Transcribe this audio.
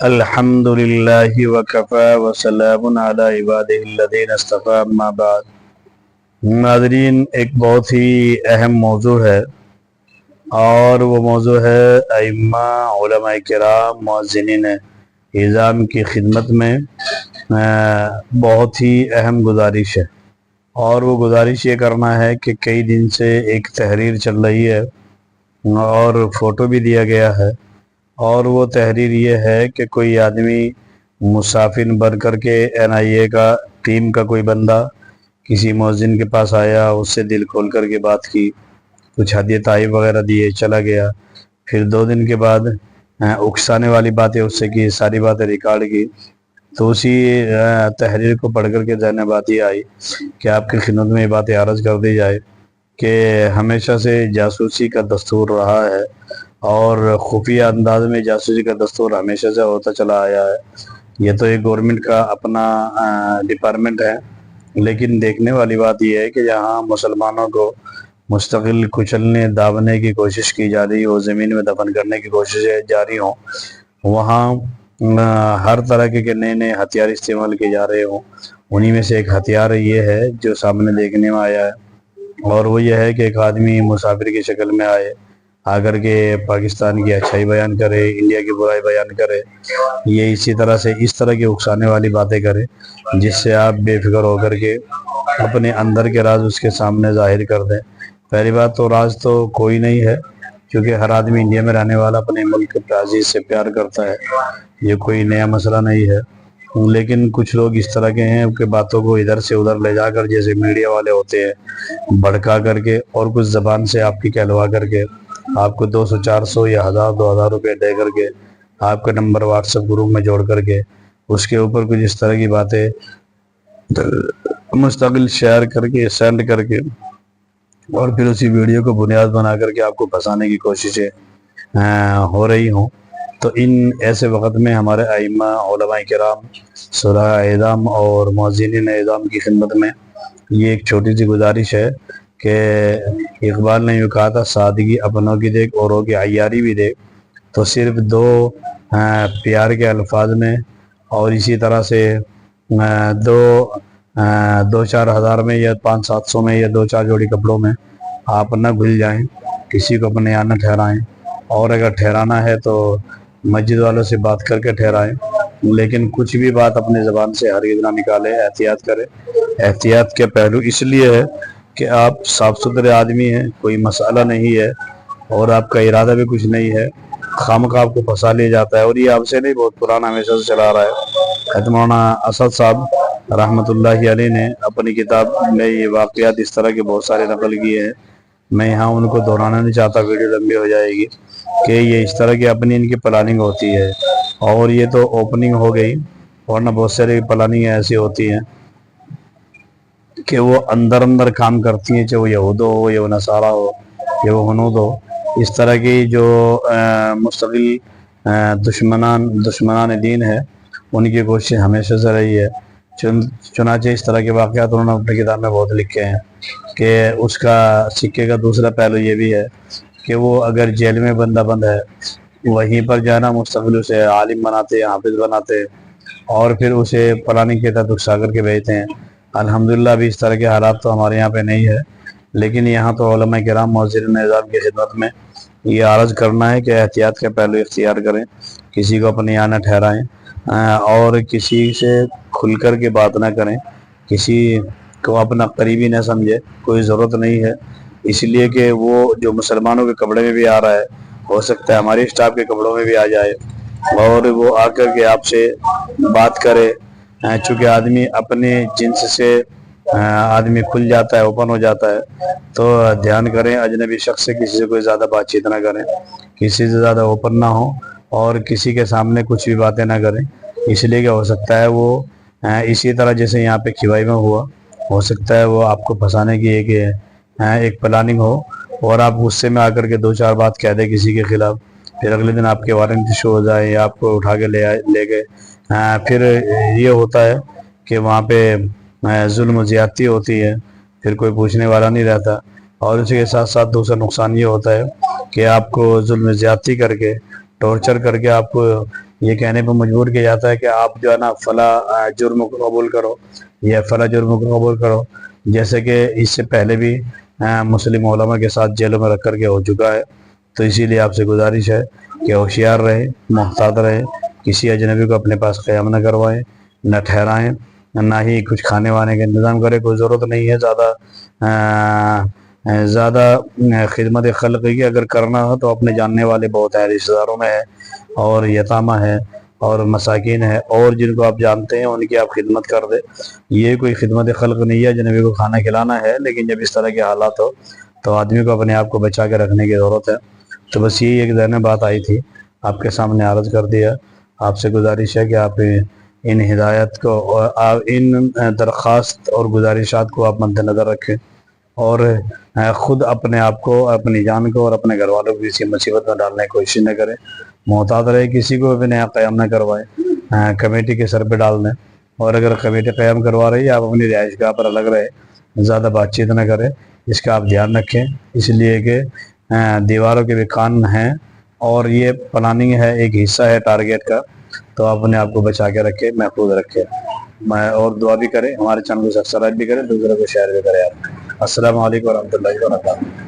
الحمد للہ وکفی وسلام علی عبادہ الذین اصطفی اما بعد۔ ناظرین، ایک بہت ہی اہم موضوع ہے اور وہ موضوع ہے ائمہ علماء کرام مؤذنین اعظام کی خدمت میں بہت ہی اہم گزارش ہے، اور وہ گزارش یہ کرنا ہے کہ کئی دن سے ایک تحریر چل رہی ہے اور فوٹو بھی دیا گیا ہے، اور وہ تحریر یہ ہے کہ کوئی آدمی مسافر بن کر کے NIA کا ٹیم کا کوئی بندہ کسی مؤذن کے پاس آیا، اس سے دل کھول کر کے بات کی، کچھ ہدیہ تحائف وغیرہ دیے، چلا گیا۔ پھر 2 دن کے بعد اکسانے والی باتیں اس سے کی، ساری باتیں ریکارڈ کی۔ تو اسی تحریر کو پڑھ کر کے ذہن بات یہ آئی کہ آپ کی خدمت میں یہ باتیں عرض کر دی جائے کہ ہمیشہ سے جاسوسی کا دستور رہا ہے، اور خفیہ انداز میں جاسوسی کا دستور ہمیشہ سے ہوتا چلا آیا ہے۔ یہ تو ایک گورنمنٹ کا اپنا ڈپارٹمنٹ ہے، لیکن دیکھنے والی بات یہ ہے کہ جہاں مسلمانوں کو مستقل کچلنے دابنے کی کوشش کی جا رہی ہو، زمین میں دفن کرنے کی کوششیں جاری ہوں، وہاں ہر طرح کے نئے نئے ہتھیار استعمال کیے جا رہے ہوں۔ انہی میں سے ایک ہتھیار یہ ہے جو سامنے دیکھنے میں آیا ہے، اور وہ یہ ہے کہ ایک آدمی مسافر کی شکل میں آئے، آ کر کے پاکستان کی اچھائی بیان کرے، انڈیا کی برائی بیان کرے، یہ اسی طرح سے اس طرح کی اکسانے والی باتیں کرے جس سے آپ بے فکر ہو کر کے اپنے اندر کے راز اس کے سامنے ظاہر کر دیں۔ پہلی بات تو راز تو کوئی نہیں ہے، کیونکہ ہر آدمی انڈیا میں رہنے والا اپنے ملک کے عزیز سے پیار کرتا ہے، یہ کوئی نیا مسئلہ نہیں ہے۔ لیکن کچھ لوگ اس طرح کے ہیں کہ باتوں کو ادھر سے ادھر لے جا کر، جیسے میڈیا والے ہوتے ہیں، بھڑکا کر کے اور کچھ زبان سے آپ کی کہلوا کر کے آپ کو 200 400 یا 1000 2000 روپے دے کر کے آپ کا نمبر واٹس ایپ گروپ میں جوڑ کر کے اس کے اوپر کچھ اس طرح کی باتیں مستقل شیئر کر کے سینڈ کر کے اور پھر اسی ویڈیو کو بنیاد بنا کر کے آپ کو پھنسانے کی کوششیں ہو رہی ہوں۔ تو ان ایسے وقت میں ہمارے ائمہ علماء کرام صلحاء اعظام اور مؤذنین اعظام کی خدمت میں یہ ایک چھوٹی سی گزارش ہے کہ اقبال نے یوں کہا تھا، سادگی اپنوں کی دیکھ اوروں کی عیاری بھی دیکھ۔ تو صرف 2 پیار کے الفاظ میں اور اسی طرح سے 2-4 ہزار میں یا 500-700 میں یا 2-4 جوڑی کپڑوں میں آپ نہ گھل جائیں، کسی کو اپنے یہاں نہ ٹھہرائیں، اور اگر ٹھہرانا ہے تو مسجد والوں سے بات کر کے ٹھہرائیں، لیکن کچھ بھی بات اپنے زبان سے ہرگز نہ نکالے، احتیاط کرے۔ احتیاط کے پہلو اس لیے ہے کہ آپ صاف ستھرے آدمی ہیں، کوئی مسئلہ نہیں ہے اور آپ کا ارادہ بھی کچھ نہیں ہے، خامخواہ آپ کو پھنسا لیا جاتا ہے، اور یہ آپ سے نہیں، بہت پرانا ہمیشہ سے چلا رہا ہے۔ مولانا اسد صاحب رحمۃ اللہ علیہ نے اپنی کتاب میں یہ واقعات اس طرح کے بہت سارے نقل کیے ہیں، میں یہاں ان کو دہرانا نہیں چاہتا، ویڈیو لمبی ہو جائے گی، کہ یہ اس طرح کی اپنی ان کی پلاننگ ہوتی ہے، اور یہ تو اوپننگ ہو گئی، ورنہ بہت سارے پلاننگ ایسی ہوتی ہیں کہ وہ اندر کام کرتی ہیں، چاہے وہ یہود ہو یا وہ نصارہ ہو یا وہ ہنود ہو۔ اس طرح کی جو مستقل دشمنان دین ہے، ان کی کوشش ہمیشہ سے رہی ہے۔ چنانچہ اس طرح کے واقعات انہوں نے اپنی کتاب میں بہت لکھے ہیں کہ اس کا سکے کا دوسرا پہلو یہ بھی ہے کہ وہ اگر جیل میں بند ہے، وہیں پر جانا مستقل اسے عالم بناتے، حافظ بناتے، اور پھر اسے پلاننگ کے تحت اکسا کر کے بھیجتے ہیں۔ الحمدللہ ابھی اس طرح کے حالات تو ہمارے یہاں پہ نہیں ہے، لیکن یہاں تو علماء کرام مؤذنین اعظام کی خدمت میں یہ عرض کرنا ہے کہ احتیاط کا پہلو اختیار کریں، کسی کو اپنے یہاں نہ ٹھہرائیں، اور کسی سے کھل کر کے بات نہ کریں، کسی کو اپنا قریبی نہ سمجھے، کوئی ضرورت نہیں ہے، اس لیے کہ وہ جو مسلمانوں کے کپڑے میں بھی آ رہا ہے، ہو سکتا ہے ہماری اسٹاف کے کپڑوں میں بھی آ جائے، اور وہ آ کر کے آپ سے بات کرے۔ چونکہ آدمی اپنے جنس سے آدمی کھل جاتا ہے، اوپن ہو جاتا ہے، تو دھیان کریں اجنبی شخص سے کسی سے کوئی زیادہ بات چیت نہ کریں، کسی سے زیادہ اوپن نہ ہو، اور کسی کے سامنے کچھ بھی باتیں نہ کریں، اس لیے کہ ہو سکتا ہے وہ اسی طرح جیسے یہاں پہ کھوائی میں ہوا، ہو سکتا ہے وہ آپ کو پھنسانے کی ایک پلاننگ ہو، اور آپ غصے میں آ کر کے 2-4 بات کہہ دیں کسی کے خلاف، پھر اگلے دن آپ کے وارنٹ ایشو ہو جائے یا آپ کو اٹھا کے لے گئے۔ پھر یہ ہوتا ہے کہ وہاں پہ ظلم و زیادتی ہوتی ہے، پھر کوئی پوچھنے والا نہیں رہتا، اور اسی کے ساتھ ساتھ دوسرا نقصان یہ ہوتا ہے کہ آپ کو ظلم و زیادتی کر کے، ٹارچر کر کے آپ کو یہ کہنے پر مجبور کیا جاتا ہے کہ آپ جو ہے نا فلاں جرم کو قبول کرو یا فلاں جرم کو قبول کرو، جیسے کہ اس سے پہلے بھی مسلم علماء کے ساتھ جیلوں میں رکھ کر کے ہو چکا ہے۔ تو اسی لیے آپ سے گزارش ہے کہ ہوشیار رہیں، محتاط رہیں، کسی اجنبی کو اپنے پاس قیام نہ کروائیں، نہ ٹھہرائیں، نہ ہی کچھ کھانے وانے کا انتظام کریں۔ کوئی ضرورت نہیں ہے زیادہ خدمت خلق کی، اگر کرنا ہو تو اپنے جاننے والے بہت ہیں، رشتہ داروں میں ہے اور یتامہ ہے اور مساکین ہے، اور جن کو آپ جانتے ہیں ان کی آپ خدمت کر دیں۔ یہ کوئی خدمت خلق نہیں ہے، اجنبی کو کھانا کھلانا ہے، لیکن جب اس طرح کے حالات ہو تو آدمی کو اپنے آپ کو بچا کے رکھنے کی ضرورت ہے۔ تو بس یہی ایک ذہن میں بات آئی تھی، آپ کے سامنے عرض کر دیا۔ آپ سے گزارش ہے کہ آپ ان ہدایت کو اور ان درخواست اور گزارشات کو آپ مد نظر رکھیں، اور خود اپنے آپ کو، اپنی جان کو اور اپنے گھر والوں کو کسی مصیبت میں ڈالنے کی کوشش نہ کریں۔ محتاط رہے، کسی کو بھی نیا قیام نہ کروائیں، کمیٹی کے سر پہ ڈال دیں، اور اگر کمیٹی قیام کروا رہی ہے آپ اپنی رہائش گاہ پر الگ رہے، زیادہ بات چیت نہ کریں، اس کا آپ دھیان رکھیں، اس لیے کہ دیواروں کے بھی کان ہیں اور یہ پلاننگ ہے، ایک حصہ ہے ٹارگیٹ کا۔ تو آپ اپنے آپ کو بچا کے رکھیں، محفوظ رکھیں، اور دعا بھی کریں، ہمارے چینل کو سبسکرائب بھی کریں، دوسروں کو شیئر بھی کریں۔ آپ السلام علیکم ورحمۃ اللہ وبرکاتہ۔